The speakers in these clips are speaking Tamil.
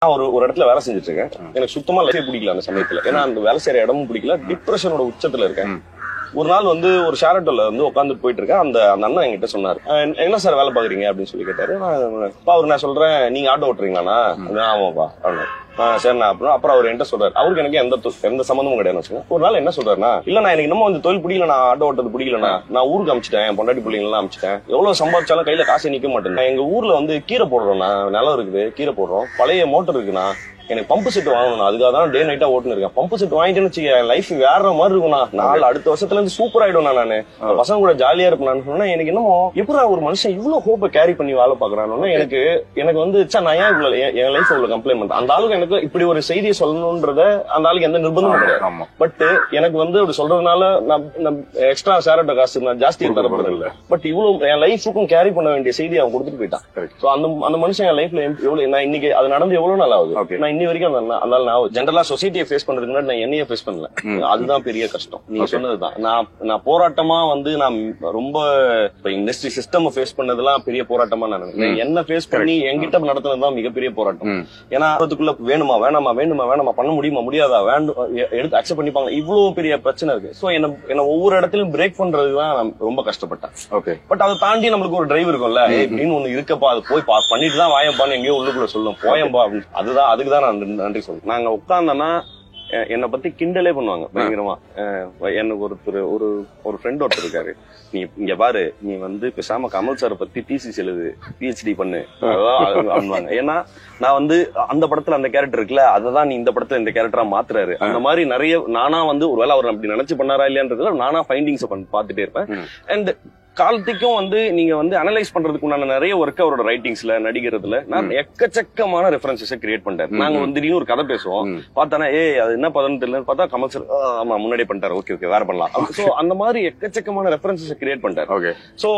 ஒரு இடத்துல வேலை செஞ்சுட்டு இருக்கேன். எனக்கு சுத்தமா லைஃபே பிடிக்கல அந்த சமயத்துல. ஏன்னா அந்த வேலை செய்யற இடமும் பிடிக்கல, டிப்ரெஷனோட உச்சத்துல இருக்கேன். ஒரு நாள் ஒரு ஷேர் ஆட்டோல உட்காந்துட்டு போயிட்டு இருக்கேன். அந்த அண்ணன் என்கிட்ட சொன்னாரு, என்ன சார் வேலை பாக்குறீங்க அப்படின்னு சொல்லி கேட்டாரு. அவருக்கு நான் சொல்றேன், நீங்க ஆட்டோ ஓட்டுறீங்களாண்ணா? ஆமாப்பா அப்படின்னு. சரிண்ணா. அப்புறம் அவர் என்கிட்ட சொல்றாரு, அவருக்கு எனக்கு எந்த சம்பந்தமும் கிடையாது. ஒரு நாள் என்ன சொல்றாருன்னா, இல்ல நான் எனக்கு இன்னமும் தொழில் பிடிக்கல, நான் ஆட்டோ ஓட்டது பிடிக்கலண்ணா, நான் ஊருக்கு அமிச்சிட்டேன், என் பொண்டாட்டி பிள்ளைங்கலாம் அமிச்சிட்டேன், எவ்வளவு சம்பாதிச்சாலும் கையில காசு நிக்க மாட்டேன். எங்க ஊர்ல கீரை போடுறோம்னா, நிலம் இருக்குது, கீரை போடுறோம், பழைய மோட்டர் இருக்குண்ணா, எனக்கு பம்பு செட் வாங்கணும், அதுக்காக தான் டே நைட்டா ஓட்டுன்னு இருக்கேன். பம்பு செட் வாங்கிட்டேன்னு வச்சுக்க, லைஃப் வேற மாதிரி இருக்கும்ண்ணா, நாலு அடுத்த வருஷத்துல இருந்து சூப்பர் ஆயிடும். நானு பசங்க கூட ஜாலியா இருப்பேன் சொன்னா, எனக்கு என்னமோ எப்படா ஒரு மனுஷன் இவ்வளவு ஹோப்பை கேரி பண்ணி வேலை பாக்குறான்னு எனக்கு நான் ஏன் இவ்வளவு என் லைஃப் இவ்வளவு கம்ப்ளைண்ட் பண்றேன். அந்த ஆளுக்கு எனக்கு இப்படி ஒரு செய்தியை சொல்லணும்ன்றத அந்த ஆளுக்கு எந்த நிர்பந்தமும் கிடையாது. பட் எனக்கு அப்படி சொல்றதுனால நான் எக்ஸ்ட்ரா சேரட்ட காசு நான் ஜாஸ்தியா தரப்படுறது இல்ல. பட் இவ்வளவு என் லைஃபுக்கும் கேரி பண்ண வேண்டிய செய்தியை அவன் கொடுத்துட்டு போயிட்டான். அந்த மனுஷன் என் லைஃப்ல எவ்வளவு, நான் இன்னைக்கு அது நடந்து எவ்வளவு நாள் ஆகுது, நான் இன்னி வரைக்கும் அதனால நான் ஜெனரலா சொசைட்டியை ஃபேஸ் பண்றதுக்கு முன்னாடி நான் என்னையே ஃபேஸ் பண்ணல. அதுதான் பெரிய கஷ்டம். நீங்க சொன்னதுதான். நான் போராட்டமா நான் ரொம்ப இண்டஸ்ட்ரி சிஸ்டம் ஃபேஸ் பண்ணதெல்லாம் பெரிய போராட்டமா நான் என்ன ஃபேஸ் பண்ணி என்கிட்ட நடத்தினதுதான் மிகப்பெரிய போராட்டம். ஏன்னா அதுக்குள்ள வேணுமா வேணாமா பண்ண முடியுமா முடியாதா, எடுத்து அக்செப்ட் பண்ணிப்பாங்க, இவ்வளவு பெரிய பிரச்சனை இருக்கு. சோ என்ன ஒவ்வொரு இடத்துலயும் பிரேக் பண்றதுதான் நான் ரொம்ப கஷ்டப்பட்டேன். ஓகே, பட் அதை தாண்டி நம்மளுக்கு ஒரு டிரைவ் இருக்கும்ல, அப்படின்னு ஒண்ணு இருக்கப்பா, அது போய் பண்ணிட்டு தான் வாயப்பான்னு எங்கேயோ உள்ளுக்குள்ள சொல்லும், போயம்பா அப்படின்னு. அதுக்குதான் நான் நன்றி சொல்றேன். நாங்க உட்கார்ந்தோம்னா என்னை பத்தி கிண்டலே பண்ணுவாங்க பயங்கரமா. எனக்கு ஒரு ஃப்ரெண்ட் ஒருத்தர் இருக்காரு, நீ இங்க பாரு, நீ பேசாம கமல் சாரை பத்தி தீசிஸ் எழுது, PhD பண்ணு பண்ணுவாங்க. ஏன்னா நான் அந்த படத்துல அந்த கேரக்டர் இருக்குல்ல, அததான் நீ இந்த படத்துல இந்த கேரக்டரா மாத்துறாரு. அந்த மாதிரி நிறைய நானா ஒருவேளை அவர் அப்படி நினைச்சு பண்ணாரா இல்லையான்றதுல நானா ஃபைண்டிங்ஸ் பாத்துட்டே இருப்பேன். அண்ட் காலத்துக்கும் நீங்க அனலைஸ் பண்றதுக்கு உண்டான நிறைய ஒர்க் அவரோட ரைட்டிங்ஸ்ல நடிக்கிறதுல நான் எக்கச்சக்கமான ரெஃபரன்சஸ் கிரியேட் பண்றேன். நாங்க திடீர்னு ஒரு கதை பேசுவோம், பார்த்தானா அது என்ன பதம் தெரியல, பார்த்தா கமல் சார் ஆமா முன்னாடி பண்ணிட்டாரு, ஓகே வேற பண்ணலாம். சோ அந்த மாதிரி எக்கச்சக்கமான ரெஃபரன்சஸ் கிரியேட் பண்ணிட்டாரு. சோ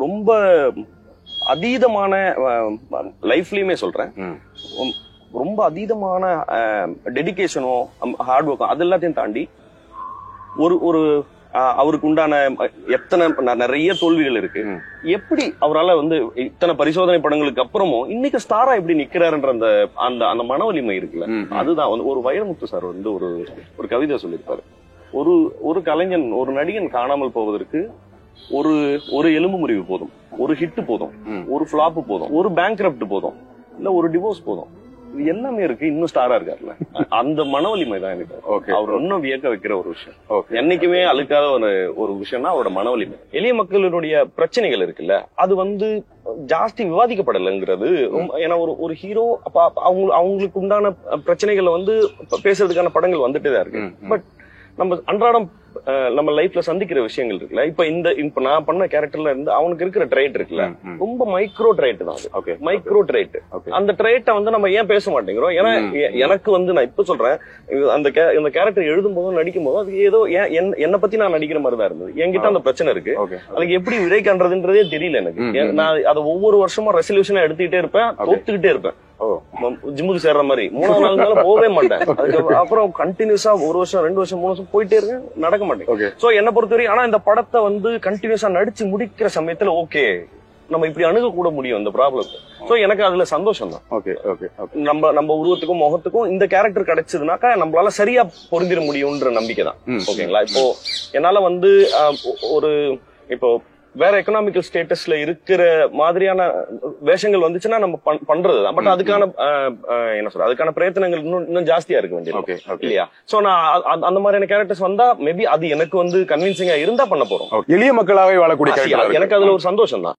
ரொம்ப அதீதமான லைஃப்லயுமே சொல்றேன், ரொம்ப அதீதமான டெடிகேஷனும் ஹார்ட் ஒர்க்கும் அது எல்லாத்தையும் தாண்டி ஒரு அவருக்கு உண்டான எத்தனை நிறைய தோல்விகள் இருக்கு. எப்படி அவரால் இத்தனை பரிசோதனை படங்களுக்கு அப்புறமும் இன்னைக்கு ஸ்டாரா எப்படி நிக்கிறாருன்ற அந்த மன வலிமை இருக்குல்ல, அதுதான். ஒரு வைரமுத்து சார் ஒரு கவிதை சொல்லியிருப்பாரு, ஒரு கலைஞன் ஒரு நடிகன் காணாமல் போவதற்கு ஒரு எலும்பு முறிவு போதும், ஒரு ஹிட் போதும், ஒரு பிளாப் போதும், ஒரு பேங்க்ரப்ட் போதும், இல்ல ஒரு டிவோர்ஸ் போதும், இது எல்லாமே இருக்கு, இன்னும் ஸ்டாரா இருக்காருல்ல, அந்த மனவலிமை தான் எனக்கு அவர் இன்னும் வியக்க வைக்கிற ஒரு விஷயம். என்னைக்குமே அழுக்காத ஒரு விஷயம்னா அவரோட மனவலிமை. எளிய மக்களுடைய பிரச்சனைகள் இருக்குல்ல, அது ஜாஸ்தி விவாதிக்கப்படலைங்கிறது. ஏன்னா ஒரு ஹீரோ அவங்களுக்கு உண்டான பிரச்சனைகளை பேசுறதுக்கான படங்கள் வந்துட்டே தான் இருக்கு. பட் நம்ம அன்றாடம் நம்ம லைஃப்ல சந்திக்கிற விஷயங்கள் இருக்குல்ல, இப்ப நான் பண்ண கேரக்டர்ல அவனுக்கு இருக்கிற ட்ரைட் இருக்குல்ல, ரொம்ப மைக்ரோ ட்ரைட் தான் அது. மைக்ரோ ட்ரைட். அந்த ட்ரைட்டை நம்ம ஏன் பேச மாட்டேங்கிறோம்? ஏன்னா எனக்கு நான் இப்ப சொல்றேன், அந்த கேரக்டர் எழுதும் போதும் நடிக்கும் போதும் அது ஏதோ என்னை பத்தி நான் நடிக்கிற மாதிரி தான் இருந்தது. என்கிட்ட அந்த பிரச்சனை இருக்கு, அதுக்கு எப்படி விடை காண்றதுன்றதே தெரியல எனக்கு. நான் அதை ஒவ்வொரு வருஷமும் ரெசல்யூஷனா எடுத்துக்கிட்டே இருப்பேன், தோத்துக்கிட்டே இருப்பேன். ஜிம்முக்கு சேர்ற மாதிரி 3 நாள் போகவே மாட்டேன். அப்புறம் கண்டினியூஸா 1 வருஷம் 2 வருஷம் 3 வருஷம் போயிட்டே இருக்கேன், நடக்க மாட்டேன். சோ என்ன பொறுத்தவரை ஆனா இந்த படத்தை கண்டினியூஸா நடிச்சு முடிக்கிற சமயத்துல ஓகே நம்ம இப்படி அணுக கூட முடியும் இந்த ப்ராப்ளத்தை. சோ எனக்கு அதுல சந்தோஷம் தான். நம்ம உருவத்துக்கும் முகத்துக்கும் இந்த கேரக்டர் கிடைச்சதுனாக்கா நம்மளால சரியா பொருந்திட முடியும்ன்ற நம்பிக்கை தான். ஓகேங்களா? இப்போ என்னால இப்போ வேற எக்கனாமிக்கல் ஸ்டேட்டஸ்ல இருக்கிற மாதிரியான வேஷங்கள் வந்துச்சுன்னா நம்ம பண்றதுதான். பட் அதுக்கான அதுக்கான பிரயத்தனங்கள் இன்னும் ஜாஸ்தியா இருக்க வேண்டியது இல்லையா? சோ நான் அந்த மாதிரியான கேரக்டர்ஸ் வந்தா மேபி அது எனக்கு கன்வின்சிங்கா இருந்தா பண்ண போறோம். எளிய மக்களாவே வாழக்கூடிய எனக்கு அதுல ஒரு சந்தோஷம் தான்.